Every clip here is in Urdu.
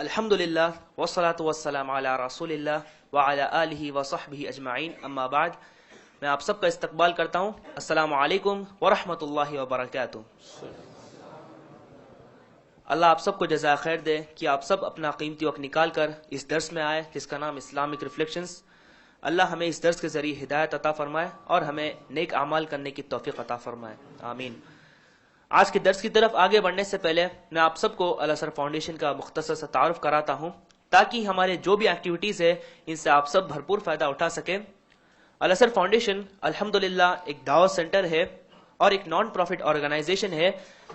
الحمدللہ والصلاة والسلام علی رسول اللہ وعلی آلہ وصحبہ اجمعین، اما بعد۔ میں آپ سب کا استقبال کرتا ہوں۔ السلام علیکم ورحمۃ اللہ وبرکاتہ۔ اللہ آپ سب کو جزائے خیر دے کہ آپ سب اپنا قیمتی وقت نکال کر اس درس میں آئے جس کا نام اسلامک ریفلیکشنز۔ اللہ ہمیں اس درس کے ذریعے ہدایت عطا فرمائے اور ہمیں نیک اعمال کرنے کی توفیق عطا فرمائے، آمین۔ آج کے درس کی طرف آگے بڑھنے سے پہلے میں آپ سب کو الازہر فاؤنڈیشن کا مختصر سا تعارف کراتا ہوں تاکہ ہمارے جو بھی ایکٹیویٹیز ہے ان سے آپ سب بھرپور فائدہ اٹھا سکیں۔ الازہر فاؤنڈیشن الحمدللہ ایک دعوت سینٹر ہے اور ایک نان پروفٹ آرگنائزیشن ہے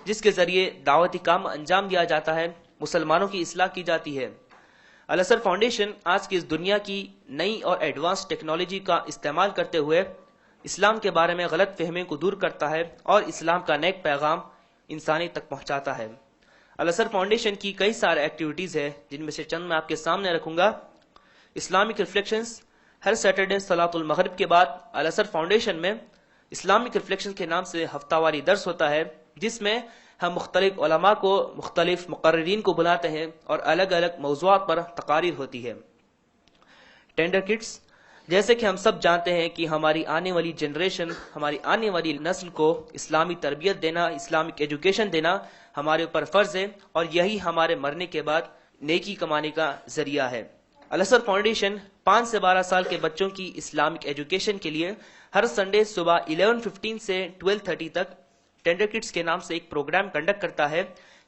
جس کے ذریعے دعوتی کام انجام دیا جاتا ہے، مسلمانوں کی اصلاح کی جاتی ہے۔ الازہر فاؤنڈیشن آج کی اس دنیا کی نئی اور ایڈوانس ٹیکنالوجی کا استعمال کرتے ہوئے اسلام کے بارے میں غلط فہمی کو دور کرتا ہے اور اسلام کا نیک پیغام انسانی تک پہنچاتا ہے۔ الازہر فاؤنڈیشن کی کئی سارے ایکٹیویٹیز ہیں جن میں سے چند میں آپ کے سامنے رکھوں گا۔ اسلامک ریفلیکشنز، ہر سیٹرڈے صلاۃ المغرب کے بعد الازہر فاؤنڈیشن میں اسلامک ریفلیکشن کے نام سے ہفتہ واری درس ہوتا ہے جس میں ہم مختلف علماء کو، مختلف مقررین کو بلاتے ہیں اور الگ الگ موضوعات پر تقاریر ہوتی ہے۔ ٹینڈر کٹس، جیسے کہ ہم سب جانتے ہیں کہ ہماری آنے والی جنریشن، ہماری آنے والی نسل کو اسلامی تربیت دینا، اسلامک ایجوکیشن دینا ہمارے اوپر فرض ہے اور یہی ہمارے مرنے کے بعد نیکی کمانے کا ذریعہ ہے۔ الازہر فاؤنڈیشن 5 سے 12 سال کے بچوں کی اسلامک ایجوکیشن کے لیے ہر سنڈے صبح 11:15 سے 12:30 تک ٹینڈر کٹس کے نام سے ایک پروگرام کنڈکٹ کرتا ہے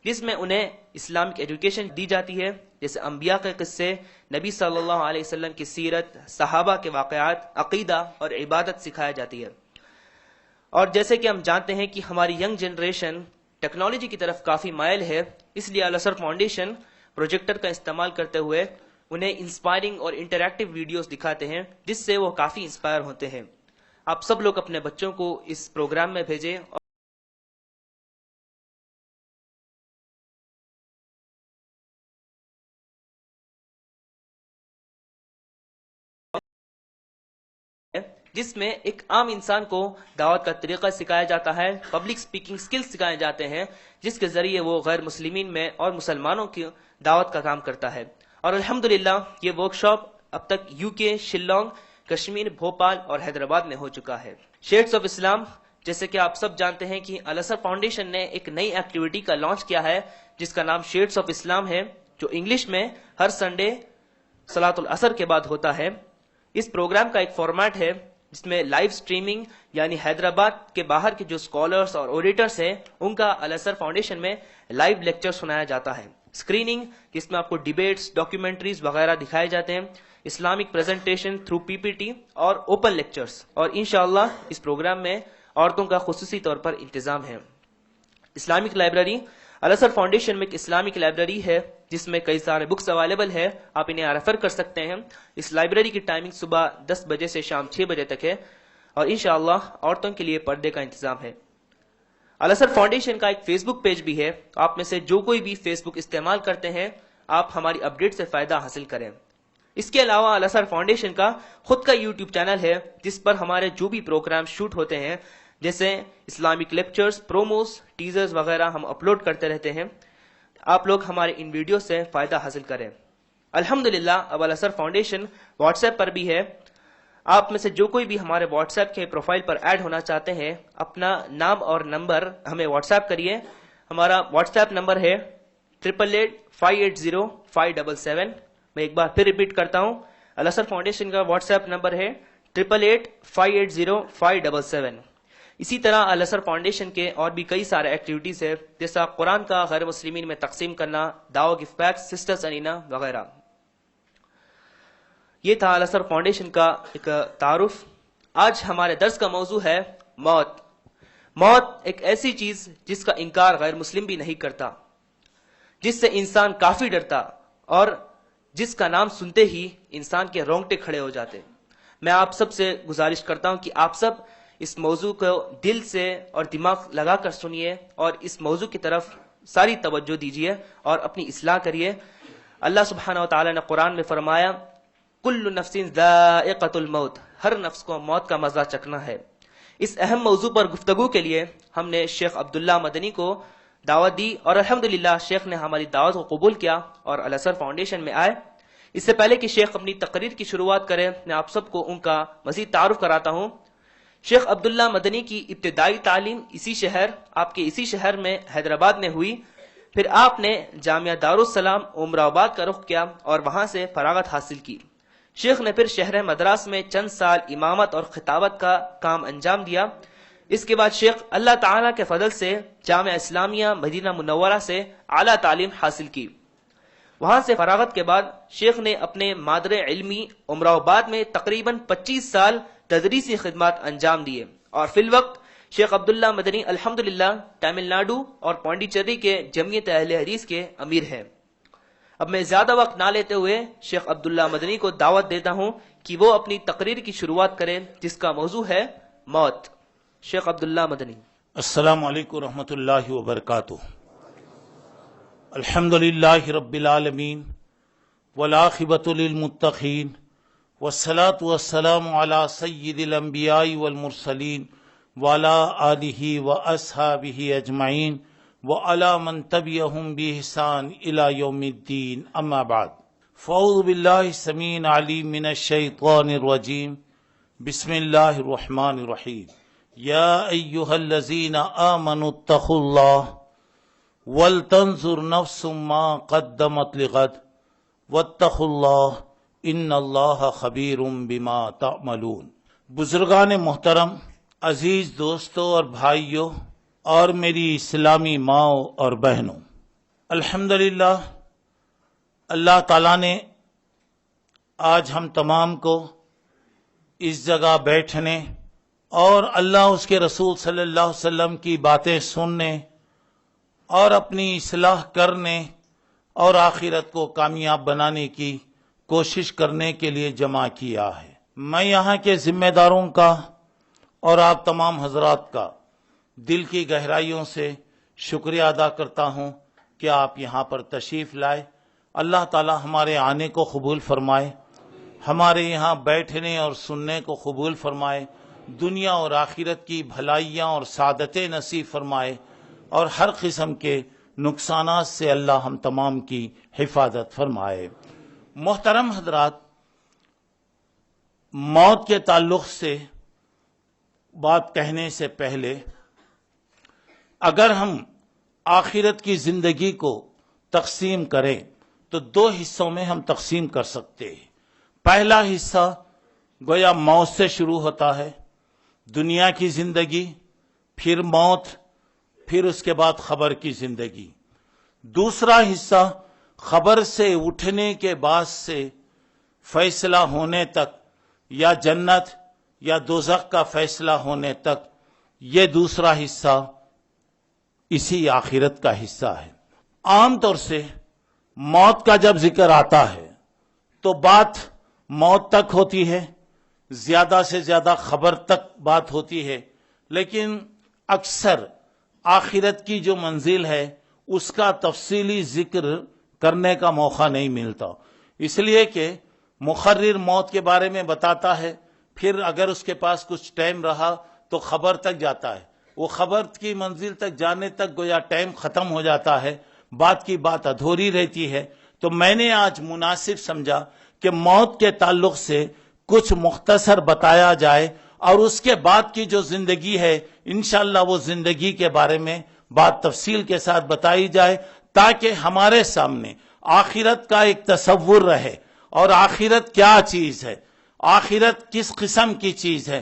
جس میں انہیں اسلامک ایجوکیشن دی جاتی ہے، جیسے انبیاء کے قصے، نبی صلی اللہ علیہ وسلم کی سیرت، صحابہ کے واقعات، عقیدہ اور عبادت سکھائی جاتی ہے۔ اور جیسے کہ ہم جانتے ہیں کہ ہماری ینگ جنریشن ٹیکنالوجی کی طرف کافی مائل ہے، اس لیے الازہر فاؤنڈیشن پروجیکٹر کا استعمال کرتے ہوئے انہیں انسپائرنگ اور انٹریکٹیو ویڈیوز دکھاتے ہیں جس سے وہ کافی انسپائر ہوتے ہیں۔ آپ سب لوگ اپنے بچوں کو اس پروگرام میں بھیجیں جس میں ایک عام انسان کو دعوت کا طریقہ سکھایا جاتا ہے، پبلک سپیکنگ سکلز سکھائے جاتے ہیں جس کے ذریعے وہ غیر مسلمین میں اور مسلمانوں کی دعوت کا کام کرتا ہے۔ اور الحمدللہ یہ ورکشاپ اب تک UK، شیلانگ، کشمیر، بھوپال اور حیدرآباد میں ہو چکا ہے۔ شیڈز آف اسلام، جیسے کہ آپ سب جانتے ہیں کہ الازہر فاؤنڈیشن نے ایک نئی ایکٹیویٹی کا لانچ کیا ہے جس کا نام شیڈز آف اسلام ہے، جو انگلش میں ہر سنڈے صلاۃ العصر کے بعد ہوتا ہے۔ اس پروگرام کا ایک فارمیٹ ہے جس میں لائیو سٹریمنگ، یعنی حیدرآباد کے باہر کے جو اسکالرز اور اوریٹرز ہیں ان کا الازہر فاؤنڈیشن میں لائیو لیکچر سنایا جاتا ہے۔ اسکریننگ، جس میں آپ کو ڈیبیٹس، ڈاکیومنٹریز وغیرہ دکھائے جاتے ہیں، اسلامک پریزنٹیشن تھرو PPT اور اوپن لیکچرز، اور انشاءاللہ اس پروگرام میں عورتوں کا خصوصی طور پر انتظام ہے۔ اسلامک لائبریری، الازہر فاؤنڈیشن میں ایک اسلامک لائبریری ہے جس میں کئی سارے بکس اویلیبل ہے، آپ انہیں ریفر کر سکتے ہیں۔ اس لائبریری کی ٹائمنگ صبح 10 بجے سے شام 6 بجے تک ہے اور انشاءاللہ عورتوں کے لیے پردے کا انتظام ہے۔ الازہر فاؤنڈیشن کا ایک فیس بک پیج بھی ہے، آپ میں سے جو کوئی بھی فیس بک استعمال کرتے ہیں آپ ہماری اپڈیٹ سے فائدہ حاصل کریں۔ اس کے علاوہ الازہر فاؤنڈیشن کا خود کا YouTube چینل ہے جس پر ہمارے جو بھی پروگرام شوٹ ہوتے ہیں، جیسے اسلامک لیکچرز، پروموز، ٹیزرز وغیرہ ہم اپلوڈ کرتے رہتے ہیں۔ آپ لوگ ہمارے ان ویڈیو سے فائدہ حاصل کریں۔ الحمدللہ اب الازہر فاؤنڈیشن واٹس ایپ پر بھی ہے، آپ میں سے جو کوئی بھی ہمارے واٹس ایپ کے پروفائل پر ایڈ ہونا چاہتے ہیں اپنا نام اور نمبر ہمیں واٹس ایپ کریے۔ ہمارا واٹس ایپ نمبر ہے 888580577۔ میں ایک بار پھر ریپیٹ کرتا ہوں، الازہر فاؤنڈیشن کا واٹس ایپ نمبر ہے 888580577۔ اسی طرح الازہر فاؤنڈیشن کے اور بھی کئی سارے ایکٹیویٹیز ہیں، جیسا قرآن کا غیر مسلمین میں تقسیم کرنا، دعوت گفٹ پیکس، سسٹرز انینا وغیرہ۔ یہ تھا الازہر فاؤنڈیشن کا ایک تعارف۔ آج ہمارے درس کا موضوع ہے موت۔ موت ایک ایسی چیز جس کا انکار غیر مسلم بھی نہیں کرتا، جس سے انسان کافی ڈرتا اور جس کا نام سنتے ہی انسان کے رونگٹے کھڑے ہو جاتے۔ میں آپ سب سے گزارش کرتا ہوں کہ آپ سب اس موضوع کو دل سے اور دماغ لگا کر سنیے اور اس موضوع کی طرف ساری توجہ دیجیے اور اپنی اصلاح کریے۔ اللہ سبحانہ و تعالی نے قرآن میں فرمایا، کل نفس ذائقۃ الموت، ہر نفس کو موت کا مزہ چکھنا ہے۔ اس اہم موضوع پر گفتگو کے لیے ہم نے شیخ عبداللہ مدنی کو دعوت دی اور الحمدللہ شیخ نے ہماری دعوت کو قبول کیا اور الازہر فاؤنڈیشن میں آئے۔ اس سے پہلے کہ شیخ اپنی تقریر کی شروعات کرے، میں آپ سب کو ان کا مزید تعارف کراتا ہوں۔ شیخ عبداللہ مدنی کی ابتدائی تعلیم آپ کے اسی شہر میں حیدرآباد میں ہوئی۔ پھر آپ نے جامعہ دارالسلام عمرآباد کا رخ کیا اور وہاں سے فراغت حاصل کی۔ شیخ نے پھر شہر مدراس میں چند سال امامت اور خطابت کا کام انجام دیا۔ اس کے بعد شیخ اللہ تعالیٰ کے فضل سے جامعہ اسلامیہ مدینہ منورہ سے اعلیٰ تعلیم حاصل کی۔ وہاں سے فراغت کے بعد شیخ نے اپنے مادر علمی عمرآباد میں تقریباً 25 سال تدریسی خدمات انجام دیے اور فی الوقت شیخ عبداللہ مدنی الحمدللہ تامل ناڈو اور پانڈیچری کے جمعیت اہل حدیث کے امیر ہیں۔ اب میں زیادہ وقت نہ لیتے ہوئے شیخ عبداللہ مدنی کو دعوت دیتا ہوں کہ وہ اپنی تقریر کی شروعات کریں جس کا موضوع ہے موت۔ شیخ عبداللہ مدنی۔ السلام علیکم ورحمۃ اللہ وبرکاتہ۔ الحمدللہ رب العالمین والعاقبۃ للمتقین والصلاة والسلام علی سید الانبیاء والمرسلین وعلی آلہ واصحابہ اجمعین وعلی من تبعہم بإحسان الی یوم الدین، اما بعد فاعوذ باللہ السمیع العلیم من الشیطان الرجیم، بسم اللہ الرحمن الرحیم۔ یا ایہا الذین آمنوا اتقوا اللہ ولتنظر نفس ما قدمت لغد واتقوا اللہ ان اللہ خبیر بما تعملون۔ بزرگان محترم، عزیز دوستوں اور بھائیوں اور میری اسلامی ماؤں اور بہنوں، الحمدللہ اللہ تعالیٰ نے آج ہم تمام کو اس جگہ بیٹھنے اور اللہ اس کے رسول صلی اللہ علیہ وسلم کی باتیں سننے اور اپنی اصلاح کرنے اور آخرت کو کامیاب بنانے کی کوشش کرنے کے لیے جمع کیا ہے۔ میں یہاں کے ذمہ داروں کا اور آپ تمام حضرات کا دل کی گہرائیوں سے شکریہ ادا کرتا ہوں کہ آپ یہاں پر تشریف لائے۔ اللہ تعالی ہمارے آنے کو قبول فرمائے، ہمارے یہاں بیٹھنے اور سننے کو قبول فرمائے، دنیا اور آخرت کی بھلائیاں اور سعادتیں نصیب فرمائے، اور ہر قسم کے نقصانات سے اللہ ہم تمام کی حفاظت فرمائے۔ محترم حضرات، موت کے تعلق سے بات کہنے سے پہلے اگر ہم آخرت کی زندگی کو تقسیم کریں تو دو حصوں میں ہم تقسیم کر سکتے ہیں۔ پہلا حصہ گویا موت سے شروع ہوتا ہے، دنیا کی زندگی، پھر موت، پھر اس کے بعد قبر کی زندگی۔ دوسرا حصہ قبر سے اٹھنے کے بعد سے فیصلہ ہونے تک، یا جنت یا دوزخ کا فیصلہ ہونے تک، یہ دوسرا حصہ اسی آخرت کا حصہ ہے۔ عام طور سے موت کا جب ذکر آتا ہے تو بات موت تک ہوتی ہے، زیادہ سے زیادہ قبر تک بات ہوتی ہے، لیکن اکثر آخرت کی جو منزل ہے اس کا تفصیلی ذکر کرنے کا موقع نہیں ملتا، اس لیے کہ مقرر موت کے بارے میں بتاتا ہے، پھر اگر اس کے پاس کچھ ٹائم رہا تو خبر تک جاتا ہے، وہ خبر کی منزل تک جانے تک گویا ٹائم ختم ہو جاتا ہے، بات کی بات ادھوری رہتی ہے۔ تو میں نے آج مناسب سمجھا کہ موت کے تعلق سے کچھ مختصر بتایا جائے، اور اس کے بعد کی جو زندگی ہے انشاءاللہ وہ زندگی کے بارے میں بات تفصیل کے ساتھ بتائی جائے، تاکہ ہمارے سامنے آخرت کا ایک تصور رہے، اور آخرت کیا چیز ہے، آخرت کس قسم کی چیز ہے،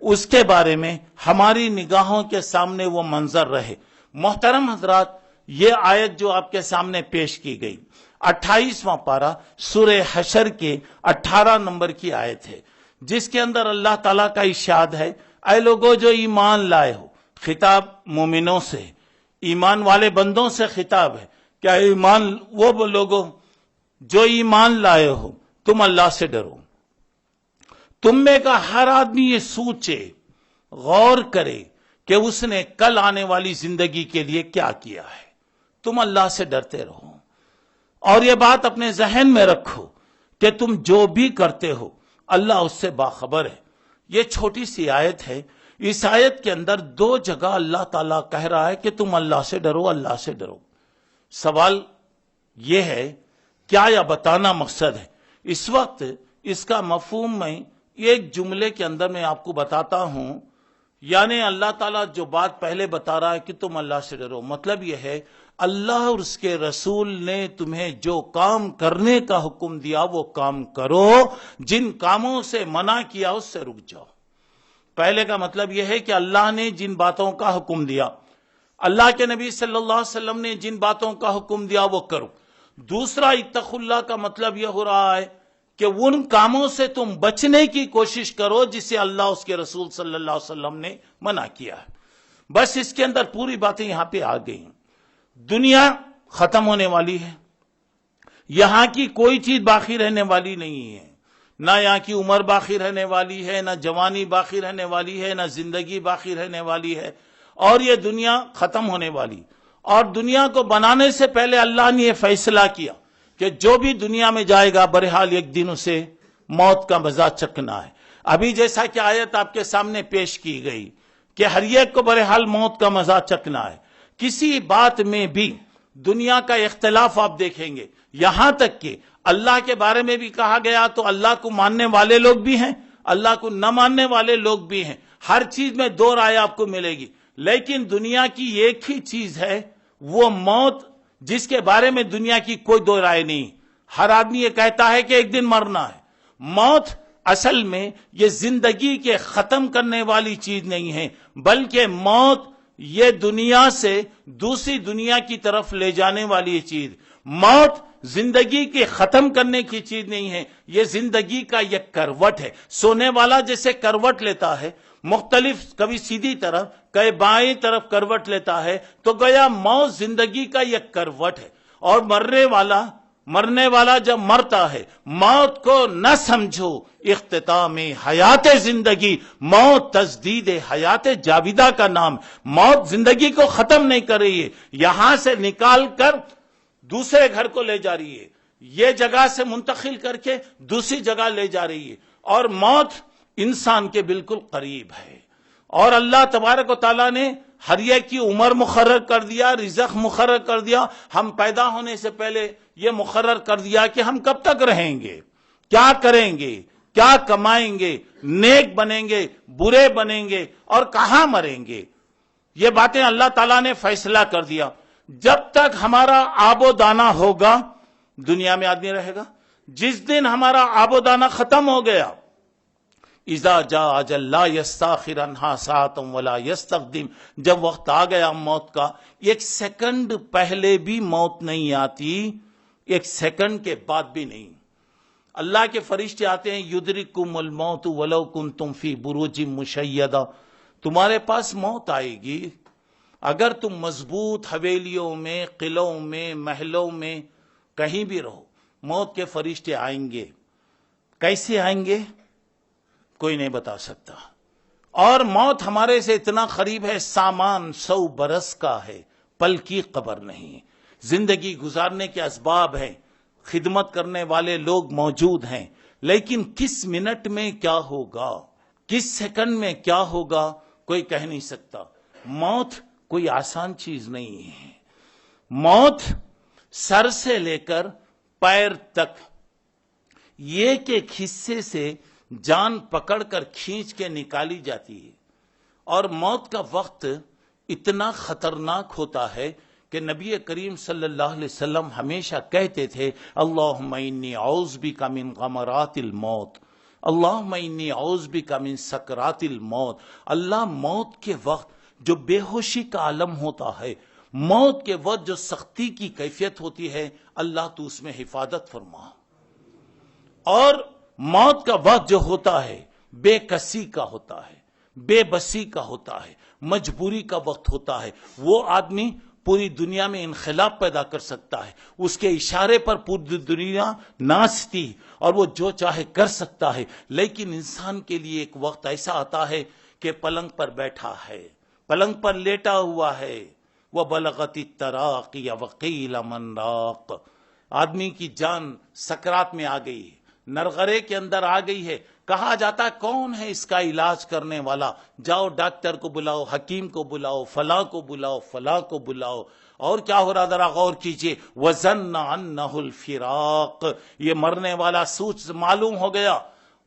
اس کے بارے میں ہماری نگاہوں کے سامنے وہ منظر رہے۔ محترم حضرات، یہ آیت جو آپ کے سامنے پیش کی گئی 28واں پارہ سورہ حشر کے 18 نمبر کی آیت ہے، جس کے اندر اللہ تعالیٰ کا ارشاد ہے، اے لوگوں جو ایمان لائے ہو، خطاب مومنوں سے، ایمان والے بندوں سے خطاب ہے، کیا ایمان وہ لوگوں جو ایمان لائے ہو، تم اللہ سے ڈرو۔ تم میں کا ہر آدمی یہ سوچے، غور کرے کہ اس نے کل آنے والی زندگی کے لیے کیا کیا ہے۔ تم اللہ سے ڈرتے رہو، اور یہ بات اپنے ذہن میں رکھو کہ تم جو بھی کرتے ہو اللہ اس سے باخبر ہے۔ یہ چھوٹی سی آیت ہے، اس آیت کے اندر 2 جگہ اللہ تعالیٰ کہہ رہا ہے کہ تم اللہ سے ڈرو، اللہ سے ڈرو. سوال یہ ہے کیا یہ بتانا مقصد ہے؟ اس وقت اس کا مفہوم میں ایک جملے کے اندر میں آپ کو بتاتا ہوں. یعنی اللہ تعالیٰ جو بات پہلے بتا رہا ہے کہ تم اللہ سے ڈرو، مطلب یہ ہے اللہ اور اس کے رسول نے تمہیں جو کام کرنے کا حکم دیا وہ کام کرو، جن کاموں سے منع کیا اس سے رک جاؤ. پہلے کا مطلب یہ ہے کہ اللہ نے جن باتوں کا حکم دیا، اللہ کے نبی صلی اللہ علیہ وسلم نے جن باتوں کا حکم دیا وہ کرو. دوسرا اتقوا اللہ کا مطلب یہ ہو رہا ہے کہ ان کاموں سے تم بچنے کی کوشش کرو جسے اللہ اس کے رسول صلی اللہ علیہ وسلم نے منع کیا ہے. بس اس کے اندر پوری باتیں یہاں پہ آ گئی ہیں. دنیا ختم ہونے والی ہے، یہاں کی کوئی چیز باقی رہنے والی نہیں ہے. نہ یہاں کی عمر باقی رہنے والی ہے، نہ جوانی باقی رہنے والی ہے، نہ زندگی باقی رہنے والی ہے، اور یہ دنیا ختم ہونے والی. اور دنیا کو بنانے سے پہلے اللہ نے یہ فیصلہ کیا کہ جو بھی دنیا میں جائے گا بہرحال ایک دن اسے موت کا مزہ چکھنا ہے. ابھی جیسا کہ آیت آپ کے سامنے پیش کی گئی کہ ہر ایک کو بہرحال موت کا مزہ چکھنا ہے. کسی بات میں بھی دنیا کا اختلاف آپ دیکھیں گے، یہاں تک کہ اللہ کے بارے میں بھی کہا گیا تو اللہ کو ماننے والے لوگ بھی ہیں، اللہ کو نہ ماننے والے لوگ بھی ہیں. ہر چیز میں 2 رائے آپ کو ملے گی، لیکن دنیا کی ایک ہی چیز ہے وہ موت، جس کے بارے میں دنیا کی کوئی 2 رائے نہیں. ہر آدمی یہ کہتا ہے کہ ایک دن مرنا ہے. موت اصل میں یہ زندگی کے ختم کرنے والی چیز نہیں ہے، بلکہ موت یہ دنیا سے دوسری دنیا کی طرف لے جانے والی چیز. موت زندگی کے ختم کرنے کی چیز نہیں ہے، یہ زندگی کا یک کروٹ ہے. سونے والا جیسے کروٹ لیتا ہے مختلف، کبھی سیدھی طرف کبھی بائیں طرف کروٹ لیتا ہے، تو گویا موت زندگی کا یک کروٹ ہے. اور مرنے والا جب مرتا ہے، موت کو نہ سمجھو اختتام حیات زندگی، موت تجدید حیات جاویدہ کا نام. موت زندگی کو ختم نہیں کر رہی ہے، یہاں سے نکال کر دوسرے گھر کو لے جا رہی ہے، یہ جگہ سے منتقل کر کے دوسری جگہ لے جا رہی ہے. اور موت انسان کے بالکل قریب ہے. اور اللہ تبارک و تعالیٰ نے ہر ایک کی عمر مقرر کر دیا، رزق مقرر کر دیا. ہم پیدا ہونے سے پہلے یہ مقرر کر دیا کہ ہم کب تک رہیں گے، کیا کریں گے، کیا کمائیں گے، نیک بنیں گے، برے بنیں گے، اور کہاں مریں گے. یہ باتیں اللہ تعالیٰ نے فیصلہ کر دیا. جب تک ہمارا آب و دانہ ہوگا دنیا میں آدمی رہے گا. جس دن ہمارا آب و دانہ ختم ہو گیا، اذا جاء اجل لا یستاخر عنہا ساعۃ ولا یستقدم، جب وقت آ گیا موت کا، 1 سیکنڈ پہلے بھی موت نہیں آتی، 1 سیکنڈ کے بعد بھی نہیں. اللہ کے فرشتے آتے ہیں، یدرککم الموت ولو کنتم فی بروج مشیدہ، تمہارے پاس موت آئے گی اگر تم مضبوط حویلیوں میں، قلعوں میں، محلوں میں کہیں بھی رہو. موت کے فرشتے آئیں گے. کیسے آئیں گے کوئی نہیں بتا سکتا. اور موت ہمارے سے اتنا قریب ہے، سامان 100 برس کا ہے، پل کی قبر نہیں. زندگی گزارنے کے اسباب ہیں، خدمت کرنے والے لوگ موجود ہیں، لیکن کس منٹ میں کیا ہوگا، کس سیکنڈ میں کیا ہوگا کوئی کہہ نہیں سکتا. موت کوئی آسان چیز نہیں ہے. موت سر سے لے کر پیر تک ایک ایک حصے سے جان پکڑ کر کھینچ کے نکالی جاتی ہے. اور موت کا وقت اتنا خطرناک ہوتا ہے کہ نبی کریم صلی اللہ علیہ وسلم ہمیشہ کہتے تھے، اللہم انی اعوذ بک من غمرات الموت، اللہم انی اعوذ بک من سکرات الموت. اللہ موت کے وقت جو بے ہوشی کا عالم ہوتا ہے، موت کے وقت جو سختی کی کیفیت ہوتی ہے، اللہ تو اس میں حفاظت فرما. اور موت کا وقت جو ہوتا ہے بے کسی کا ہوتا ہے، بے بسی کا ہوتا ہے، مجبوری کا وقت ہوتا ہے. وہ آدمی پوری دنیا میں انقلاب پیدا کر سکتا ہے، اس کے اشارے پر پوری دنیا ناچتی اور وہ جو چاہے کر سکتا ہے. لیکن انسان کے لیے ایک وقت ایسا آتا ہے کہ پلنگ پر بیٹھا ہے، پلنگ پر لیٹا ہوا ہے، وَبَلَغَتِ التَّرَاقِيَ وَقِيلَ مَنْ رَاقٍ، آدمی کی جان سکرات میں آ گئی ہے، نرغرے کے اندر آ گئی ہے. کہا جاتا ہے کون ہے اس کا علاج کرنے والا، جاؤ ڈاکٹر کو بلاؤ، حکیم کو بلاؤ، فلاں کو بلاؤ، فلاں کو بلاؤ. اور کیا ہو رہا ذرا غور کیجئے، وَظَنَّ أَنَّهُ الْفِرَاقُ، یہ مرنے والا سوچ معلوم ہو گیا،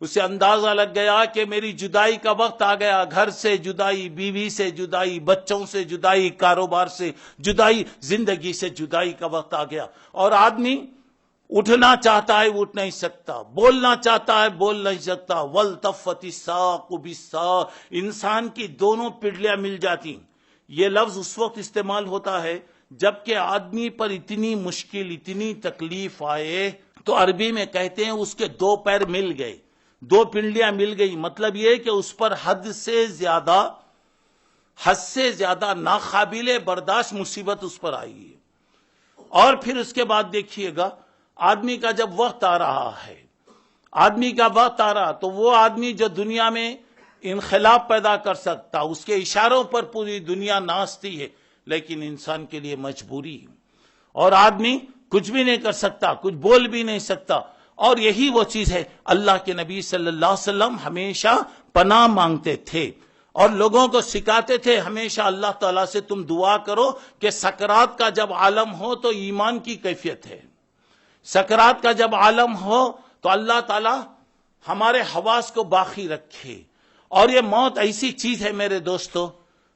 اسے اندازہ لگ گیا کہ میری جدائی کا وقت آ گیا، گھر سے جدائی، بیوی سے جدائی، بچوں سے جدائی، کاروبار سے جدائی، زندگی سے جدائی کا وقت آ گیا. اور آدمی اٹھنا چاہتا ہے اٹھ نہیں سکتا، بولنا چاہتا ہے بول نہیں سکتا. وَالْتَفَّتِ السَّاقُ بِالسَّاقِ، انسان کی دونوں پنڈلیاں مل جاتی. یہ لفظ اس وقت استعمال ہوتا ہے جبکہ آدمی پر اتنی مشکل، اتنی تکلیف آئے تو عربی میں کہتے ہیں اس کے دو پیر مل گئے، دو پنڈلیاں مل گئی. مطلب یہ کہ اس پر حد سے زیادہ ناقابل برداشت مصیبت اس پر آئی ہے. اور پھر اس کے بعد دیکھیے گا، آدمی کا جب وقت آ رہا ہے، تو وہ آدمی جو دنیا میں انقلاب پیدا کر سکتا، اس کے اشاروں پر پوری دنیا ناچتی ہے، لیکن انسان کے لیے مجبوری ہے. اور آدمی کچھ بھی نہیں کر سکتا، کچھ بول بھی نہیں سکتا. اور یہی وہ چیز ہے، اللہ کے نبی صلی اللہ علیہ وسلم ہمیشہ پناہ مانگتے تھے اور لوگوں کو سکھاتے تھے ہمیشہ اللہ تعالیٰ سے تم دعا کرو کہ سکرات کا جب عالم ہو تو ایمان کی کیفیت ہے. سکرات کا جب عالم ہو تو اللہ تعالیٰ ہمارے حواس کو باقی رکھے. اور یہ موت ایسی چیز ہے میرے دوستو،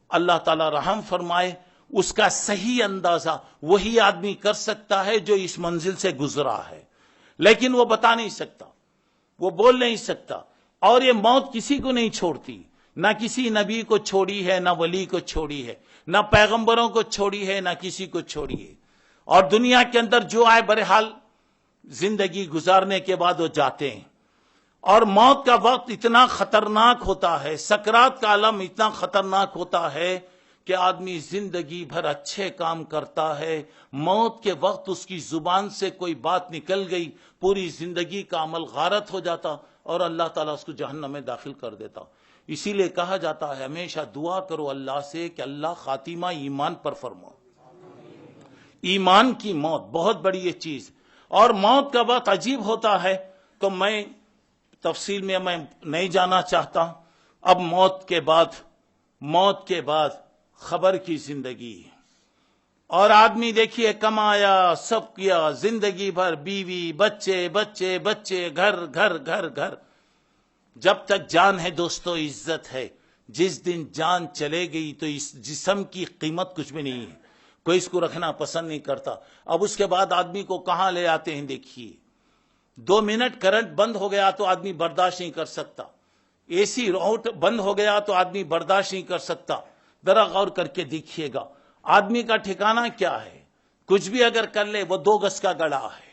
اللہ تعالیٰ رحم فرمائے، اس کا صحیح اندازہ وہی آدمی کر سکتا ہے جو اس منزل سے گزرا ہے، لیکن وہ بتا نہیں سکتا، وہ بول نہیں سکتا. اور یہ موت کسی کو نہیں چھوڑتی، نہ کسی نبی کو چھوڑی ہے، نہ ولی کو چھوڑی ہے، نہ پیغمبروں کو چھوڑی ہے، نہ کسی کو چھوڑی ہے. اور دنیا کے اندر جو آئے بہرحال زندگی گزارنے کے بعد وہ جاتے ہیں. اور موت کا وقت اتنا خطرناک ہوتا ہے، سکرات کا عالم اتنا خطرناک ہوتا ہے کہ آدمی زندگی بھر اچھے کام کرتا ہے، موت کے وقت اس کی زبان سے کوئی بات نکل گئی، پوری زندگی کا عمل غارت ہو جاتا اور اللہ تعالیٰ اس کو جہنم میں داخل کر دیتا. اسی لیے کہا جاتا ہے ہمیشہ دعا کرو اللہ سے کہ اللہ خاتمہ ایمان پر فرماؤ. ایمان کی موت بہت بڑی یہ چیز. اور موت کا وقت عجیب ہوتا ہے، تو میں تفصیل میں نہیں جانا چاہتا. اب موت کے بعد خبر کی زندگی. اور آدمی دیکھیے کمایا، سب کیا، زندگی بھر بیوی، بچے بچے بچے، گھر گھر گھر گھر. جب تک جان ہے دوستو عزت ہے، جس دن جان چلے گئی تو اس جسم کی قیمت کچھ بھی نہیں ہے، کوئی اس کو رکھنا پسند نہیں کرتا. اب اس کے بعد آدمی کو کہاں لے آتے ہیں دیکھیے، 2 منٹ کرنٹ بند ہو گیا تو آدمی برداشت نہیں کر سکتا، اے سی آؤٹ بند ہو گیا تو آدمی برداشت نہیں کر سکتا. ذرا غور کر کے دیکھیے گا آدمی کا ٹھکانہ کیا ہے. کچھ بھی اگر کر لے وہ 2 گز کا گڑا ہے،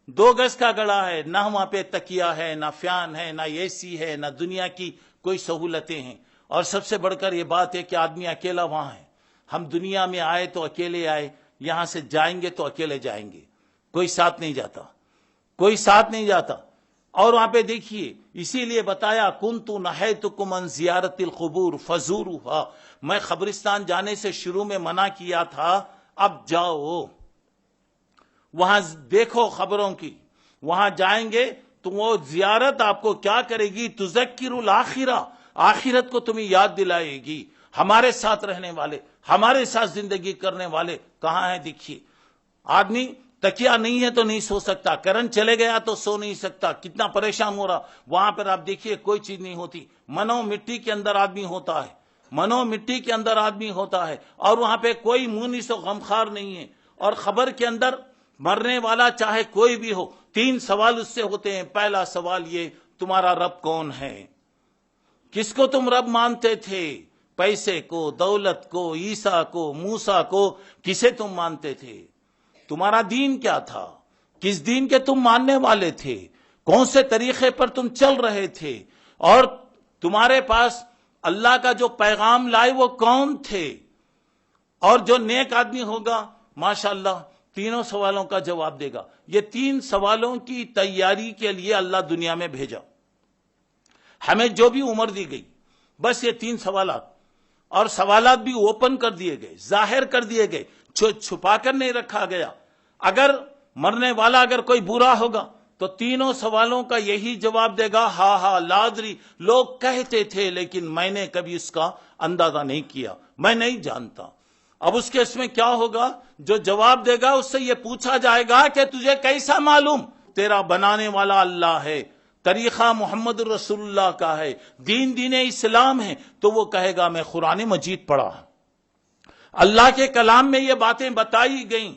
2 گز کا گڑا ہے. نہ وہاں پہ تکیہ ہے، نہ فین ہے، نہ اے سی ہے، نہ دنیا کی کوئی سہولتیں ہیں. اور سب سے بڑھ کر یہ بات ہے کہ آدمی اکیلا وہاں ہے. ہم دنیا میں آئے تو اکیلے آئے، یہاں سے جائیں گے تو اکیلے جائیں گے، کوئی ساتھ نہیں جاتا. اور وہاں پہ دیکھیے اسی لیے بتایا کنت نہیتکم عن زیارت القبور فزوروها، میں قبرستان جانے سے شروع میں منع کیا تھا، اب جاؤ وہاں دیکھو قبروں کی. وہاں جائیں گے تو وہ زیارت آپ کو کیا کرے گی، تذکر الاخرہ، آخرت کو تمہیں یاد دلائے گی. ہمارے ساتھ رہنے والے، ہمارے ساتھ زندگی کرنے والے کہاں ہیں دیکھیے. آدمی تکیہ نہیں ہے تو نہیں سو سکتا، کرنٹ چلے گیا تو سو نہیں سکتا، کتنا پریشان ہو رہا. وہاں پر آپ دیکھیے کوئی چیز نہیں ہوتی، منو مٹی کے اندر آدمی ہوتا ہے، اور وہاں پہ کوئی مونس و غمخوار نہیں ہے. اور خبر کے اندر مرنے والا چاہے کوئی بھی ہو، 3 سوال اس سے ہوتے ہیں. پہلا سوال یہ، تمہارا رب کون ہے، کس کو تم رب مانتے تھے، پیسے کو، دولت کو، عیسیٰ کو، موسیٰ کو، کسے تم مانتے تھے، تمہارا دین کیا تھا، کس دین کے تم ماننے والے تھے، کون سے طریقے پر تم چل رہے تھے، اور تمہارے پاس اللہ کا جو پیغام لائے وہ کون تھے. اور جو نیک آدمی ہوگا ماشاءاللہ تینوں سوالوں کا جواب دے گا. یہ 3 سوالوں کی تیاری کے لیے اللہ دنیا میں بھیجا. ہمیں جو بھی عمر دی گئی بس یہ 3 سوالات، اور سوالات بھی اوپن کر دیے گئے، ظاہر کر دیے گئے، چھپا کر نہیں رکھا گیا. اگر مرنے والا اگر کوئی برا ہوگا تو تینوں سوالوں کا یہی جواب دے گا، ہاں ہاں لادری، لوگ کہتے تھے لیکن میں نے کبھی اس کا اندازہ نہیں کیا، میں نہیں جانتا۔ اب اس کے اس میں کیا ہوگا؟ جو جواب دے گا اس سے یہ پوچھا جائے گا کہ تجھے کیسا معلوم؟ تیرا بنانے والا اللہ ہے، طریقہ محمد رسول اللہ کا ہے، دین اسلام ہے، تو وہ کہے گا میں قرآن مجید پڑھا، اللہ کے کلام میں یہ باتیں بتائی گئیں۔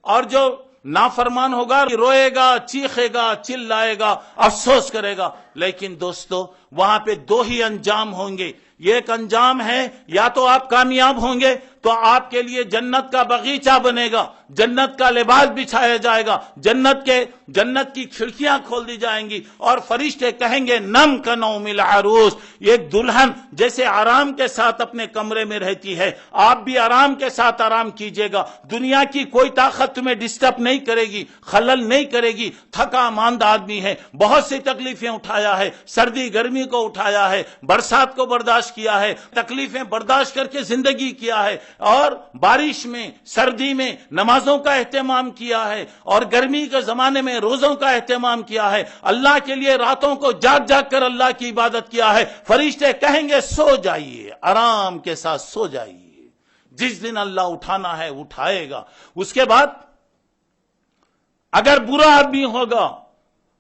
اور جو نافرمان ہوگا روئے گا، چیخے گا، چلائے گا، افسوس کرے گا۔ لیکن دوستو وہاں پہ دو ہی انجام ہوں گے۔ ایک انجام ہے یا تو آپ کامیاب ہوں گے تو آپ کے لیے جنت کا باغیچہ بنے گا، جنت کا لباس بچھایا جائے گا، جنت کی کھڑکیاں کھول دی جائیں گی، اور فرشتے کہیں گے نم کنوم العروس، ایک دلہن جیسے آرام کے ساتھ اپنے کمرے میں رہتی ہے، آپ بھی آرام کے ساتھ آرام کیجئے گا۔ دنیا کی کوئی طاقت تمہیں ڈسٹرب نہیں کرے گی، خلل نہیں کرے گی۔ تھکا ماندہ آدمی ہے، بہت سی تکلیفیں اٹھایا ہے، سردی گرمی کو اٹھایا ہے، برسات کو برداشت کیا ہے، تکلیفیں برداشت کر کے زندگی کیا ہے، اور بارش میں سردی میں نمازوں کا اہتمام کیا ہے، اور گرمی کے زمانے میں روزوں کا اہتمام کیا ہے، اللہ کے لیے راتوں کو جاگ جاگ کر اللہ کی عبادت کیا ہے۔ فرشتے کہیں گے سو جائیے، آرام کے ساتھ سو جائیے، جس دن اللہ اٹھانا ہے اٹھائے گا۔ اس کے بعد اگر برا آدمی ہوگا،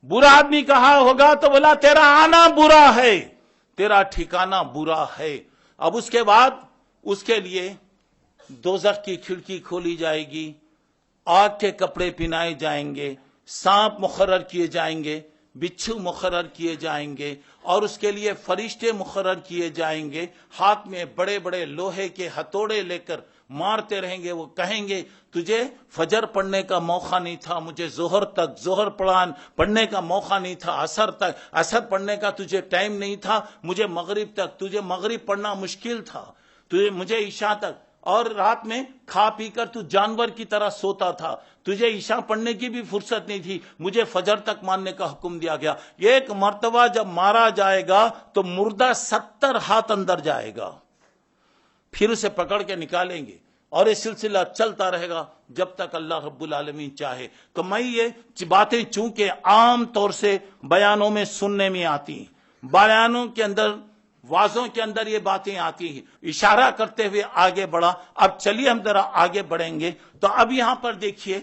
برا آدمی کہا ہوگا تو بولا تیرا آنا برا ہے، تیرا ٹھکانہ برا ہے۔ اب اس کے بعد اس کے لیے دوزخ کی کھڑکی کھولی جائے گی، آگ کے کپڑے پہنائے جائیں گے، سانپ مقرر کیے جائیں گے، بچھو مقرر کیے جائیں گے، اور اس کے لیے فرشتے مقرر کیے جائیں گے، ہاتھ میں بڑے بڑے لوہے کے ہتھوڑے لے کر مارتے رہیں گے۔ وہ کہیں گے تجھے فجر پڑھنے کا موقع نہیں تھا، مجھے ظہر پڑھنے کا موقع نہیں تھا، عصر پڑھنے کا تجھے ٹائم نہیں تھا، مجھے مغرب تک، تجھے مغرب پڑھنا مشکل تھا، مجھے عشاء تک، اور رات میں کھا پی کر تو جانور کی طرح سوتا تھا، تجھے عشاء پڑھنے کی بھی فرصت نہیں تھی، مجھے فجر تک ماننے کا حکم دیا گیا۔ ایک مرتبہ جب مارا جائے گا تو مردہ 70 ہاتھ اندر جائے گا، پھر اسے پکڑ کے نکالیں گے، اور یہ سلسلہ چلتا رہے گا جب تک اللہ رب العالمین چاہے۔ تو میں یہ باتیں چونکہ عام طور سے بیانوں میں سننے میں آتی ہیں، بیانوں کے اندر، واضحوں کے اندر یہ باتیں آتی ہیں، اشارہ کرتے ہوئے آگے بڑھا۔ اب چلیے ہم ذرا آگے بڑھیں گے۔ تو اب یہاں پر دیکھیے،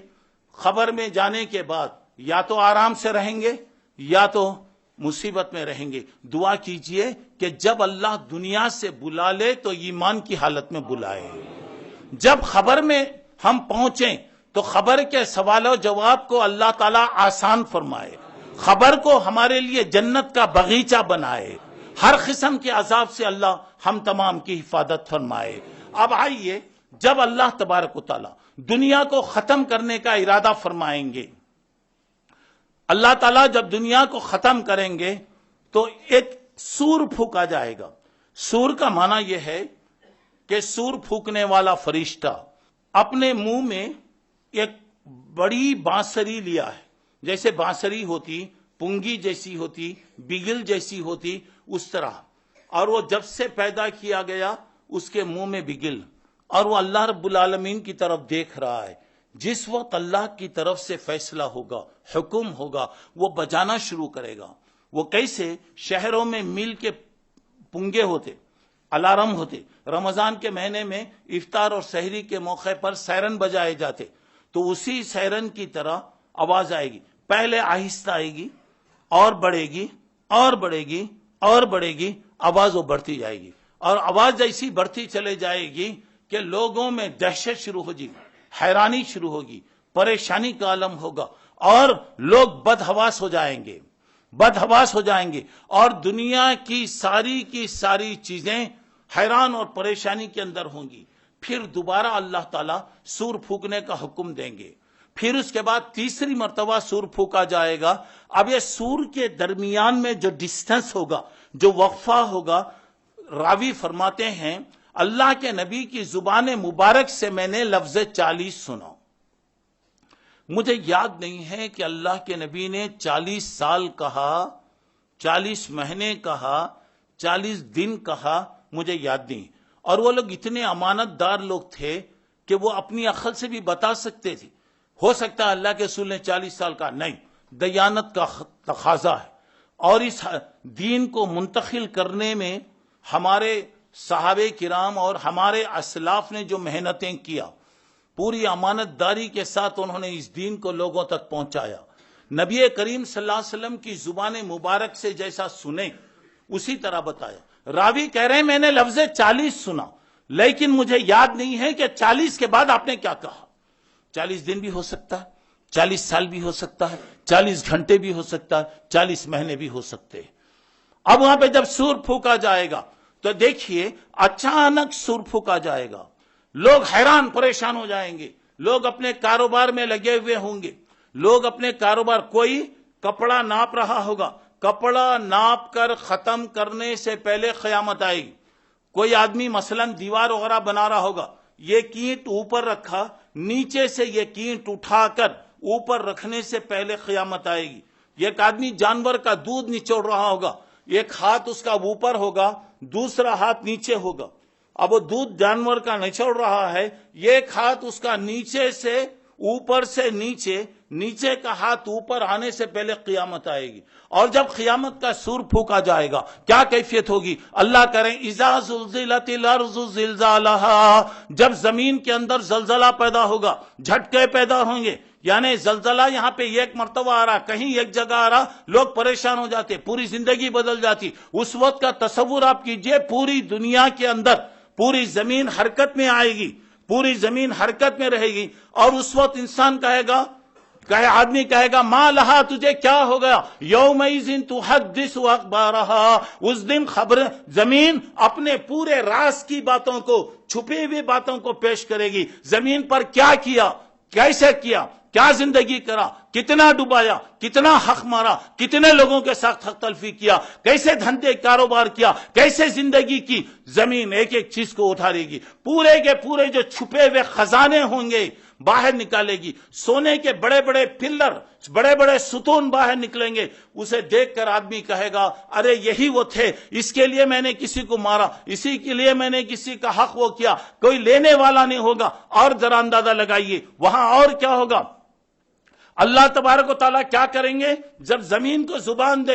خبر میں جانے کے بعد یا تو آرام سے رہیں گے یا تو مصیبت میں رہیں گے۔ دعا کیجئے کہ جب اللہ دنیا سے بلا لے تو ایمان کی حالت میں بلائے۔ جب خبر میں ہم پہنچیں تو خبر کے سوال و جواب کو اللہ تعالیٰ آسان فرمائے، خبر کو ہمارے لیے جنت کا باغیچہ بنائے، ہر قسم کے عذاب سے اللہ ہم تمام کی حفاظت فرمائے۔ اب آئیے، جب اللہ تبارک و تعالیٰ دنیا کو ختم کرنے کا ارادہ فرمائیں گے، اللہ تعالیٰ جب دنیا کو ختم کریں گے تو ایک سور پھونکا جائے گا۔ سور کا معنی یہ ہے کہ سور پھونکنے والا فرشتہ اپنے منہ میں ایک بڑی بانسری لیا ہے، جیسے بانسری ہوتی، پنگی جیسی ہوتی، بگل جیسی ہوتی، اس طرح، اور وہ جب سے پیدا کیا گیا اس کے منہ میں بگل، اور وہ اللہ رب العالمین کی طرف دیکھ رہا ہے۔ جس وقت اللہ کی طرف سے فیصلہ ہوگا، حکم ہوگا، وہ بجانا شروع کرے گا۔ وہ کیسے؟ شہروں میں میل کے پنگے ہوتے، الارم ہوتے، رمضان کے مہینے میں افطار اور سحری کے موقع پر سائرن بجائے جاتے، تو اسی سائرن کی طرح آواز آئے گی، پہلے آہستہ آئے گی، اور بڑھے گی، اور بڑھے گی، اور بڑھے گی، آواز وہ بڑھتی جائے گی، اور آواز ایسی بڑھتی چلے جائے گی کہ لوگوں میں دہشت شروع ہو جائے گی، حیرانی شروع ہوگی، پریشانی کا عالم ہوگا، اور لوگ بدحواس ہو جائیں گے، بدحواس ہو جائیں گے، اور دنیا کی ساری چیزیں حیران اور پریشانی کے اندر ہوں گی۔ پھر دوبارہ اللہ تعالیٰ سور پھونکنے کا حکم دیں گے، پھر اس کے بعد تیسری مرتبہ سور پھونکا جائے گا۔ اب یہ سور کے درمیان میں جو ڈسٹنس ہوگا، جو وقفہ ہوگا، راوی فرماتے ہیں اللہ کے نبی کی زبان مبارک سے میں نے لفظ 40 سنا۔ مجھے یاد نہیں ہے کہ اللہ کے نبی نے 40 سال کہا، 40 مہینے کہا، 40 دن کہا، مجھے یاد نہیں۔ اور وہ لوگ اتنے امانت دار لوگ تھے کہ وہ اپنی عقل سے بھی بتا سکتے تھے۔ ہو سکتا ہے اللہ کے رسول نے 40 سال کہا، نہیں، دیانت کا تقاضا ہے، اور اس دین کو منتقل کرنے میں ہمارے صحابہ کرام اور ہمارے اسلاف نے جو محنتیں کیا، پوری امانت داری کے ساتھ انہوں نے اس دین کو لوگوں تک پہنچایا۔ نبی کریم صلی اللہ علیہ وسلم کی زبان مبارک سے جیسا سنے اسی طرح بتایا۔ راوی کہہ رہے ہیں میں نے لفظ 40 سنا، لیکن مجھے یاد نہیں ہے کہ 40 کے بعد آپ نے کیا کہا۔ 40 دن بھی ہو سکتا ہے، 40 سال بھی ہو سکتا ہے، 40 گھنٹے بھی ہو سکتا ہے، 40 مہینے بھی ہو سکتے ہیں۔ اب وہاں پہ جب سور پھونکا جائے گا تو دیکھیے اچانک سور پھونکا جائے گا، لوگ حیران پریشان ہو جائیں گے، لوگ اپنے کاروبار میں لگے ہوئے ہوں گے، لوگ اپنے کاروبار، کوئی کپڑا ناپ رہا ہوگا، کپڑا ناپ کر ختم کرنے سے پہلے قیامت آئے گی۔ کوئی آدمی مثلا دیوار وغیرہ بنا رہا ہوگا، یہ کینٹ اوپر رکھا، نیچے سے یہ کینٹ اٹھا کر اوپر رکھنے سے پہلے قیامت آئے گی۔ ایک آدمی جانور کا دودھ نچوڑ رہا ہوگا، ایک ہاتھ اس کا اوپر ہوگا، دوسرا ہاتھ نیچے ہوگا۔ اب وہ دودھ جانور کا نچوڑ رہا ہے، ایک ہاتھ اس کا نیچے سے اوپر سے نیچے، نیچے کا ہاتھ اوپر آنے سے پہلے قیامت آئے گی۔ اور جب قیامت کا سور پھونکا جائے گا کیا کیفیت ہوگی؟ اللہ کریں اذا زلزلت الارض زلزالها، جب زمین کے اندر زلزلہ پیدا ہوگا، جھٹکے پیدا ہوں گے، یعنی زلزلہ یہاں پہ ایک مرتبہ آ رہا، کہیں ایک جگہ آ رہا، لوگ پریشان ہو جاتے، پوری زندگی بدل جاتی۔ اس وقت کا تصور آپ کیجئے، پوری دنیا کے اندر پوری زمین حرکت میں آئے گی، پوری زمین حرکت میں رہے گی، اور اس وقت انسان کہے گا، آدمی کہے گا ما لہا، تجھے کیا ہو گیا؟ یومئذ تحدث اخبارہا، اس دن خبر زمین اپنے پورے راز کی باتوں کو، چھپی ہوئی باتوں کو پیش کرے گی۔ زمین پر کیا کیا، کیسے کیا، کیا زندگی کرا، کتنا ڈبایا، کتنا حق مارا، کتنے لوگوں کے ساتھ حق تلفی کیا، کیسے دھندے کاروبار کیا، کیسے زندگی کی، زمین ایک ایک چیز کو اٹھا لے گی۔ پورے کے پورے جو چھپے ہوئے خزانے ہوں گے باہر نکالے گی، سونے کے بڑے بڑے پلر، بڑے بڑے ستون باہر نکلیں گے۔ اسے دیکھ کر آدمی کہے گا ارے یہی وہ تھے، اس کے لیے میں نے کسی کو مارا، اسی کے لیے میں نے کسی کا حق وہ کیا، کوئی لینے والا نہیں ہوگا۔ اور ذرا اندازہ لگائیے وہاں اور کیا ہوگا۔ اللہ تبارک و تعالیٰ کیا کریں گے؟ جب زمین کو زبان دے